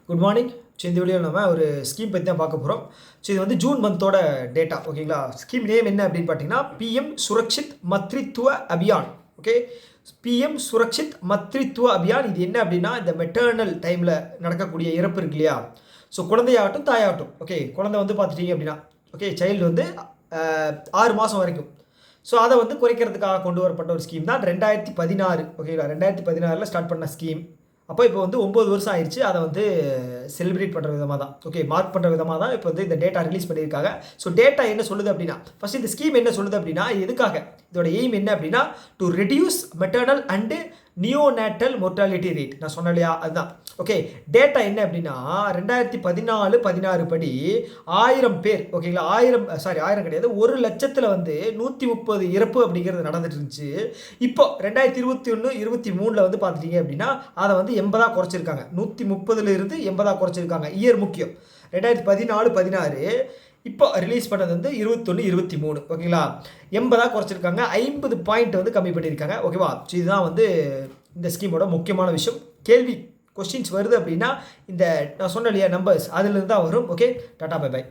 Good morning. So இந்த வீடியோவில் நம்ம ஒரு ஸ்கீம் பற்றி தான் பார்க்க போகிறோம். ஸோ இது வந்து ஜூன் மந்தோட டேட்டா, ஓகேங்களா. ஸ்கீம் நேம் என்ன அப்படின்னு பார்த்தீங்கன்னா PM Surakshit Matritva Abhiyan. Okay, PM Surakshit Matritva Abhiyan. இது என்ன அப்படின்னா இந்த மெட்டர்னல் டைமில் நடக்கக்கூடிய இறப்பு இருக்கு இல்லையா. ஸோ குழந்தையாகட்டும் தாயாகட்டும், ஓகே, குழந்தை வந்து பார்த்துட்டீங்க அப்படின்னா, ஓகே, சைல்டு வந்து 6 மாதம் வரைக்கும். ஸோ அதை வந்து குறைக்கிறதுக்காக கொண்டு வரப்பட்ட ஒரு ஸ்கீம் தான் 2016, ஓகேங்களா. 2016 ஸ்டார்ட் பண்ண ஸ்கீம். அப்போ இப்போ வந்து 9 வருஷம் ஆயிடுச்சு. அதை வந்து செலிப்ரேட் பண்ணுற விதமாக தான், ஓகே, மார்க் பண்ணுற விதமாக தான் இப்போ வந்து இந்த டேட்டா ரிலீஸ் பண்ணியிருக்காங்க. ஸோ டேட்டா என்ன சொல்லுது அப்படின்னா, ஃபஸ்ட் இந்த ஸ்கீம் என்ன சொல்லுது அப்படின்னா, எதுக்காக இதோட எய்ம் என்ன அப்படின்னா, to reduce maternal and neonatal mortality rate. நான் சொன்னேன் இல்லையா, அதுதான். ஓகே, டேட்டா என்ன அப்படின்னா 2014-16 படி 1000 பேர், ஓகேங்களா, 1000 கிடையாது, 1,00,000 வந்து 130 இறப்பு அப்படிங்கிறது நடந்துட்டு இருந்துச்சு. இப்போ 2021-23 வந்து பார்த்துட்டீங்க அப்படின்னா அதை வந்து 80 குறைச்சிருக்காங்க. 130 இருந்து 80 குறைச்சிருக்காங்க. இயர் முக்கியம். 2014-16 இப்போ ரிலீஸ் பண்ணது வந்து 21-23, ஓகேங்களா. 80 குறைச்சிருக்காங்க. 50 பாயிண்ட் வந்து கம்மி பண்ணியிருக்காங்க, ஓகேவா. ஸோ இதுதான் வந்து இந்த ஸ்கீமோட முக்கியமான விஷயம். கொஸ்டின்ஸ் வருது அப்படின்னா இந்த நான் சொன்ன இல்லையா நம்பர்ஸ், அதுலேருந்து தான் வரும். Okay, tata, bye by.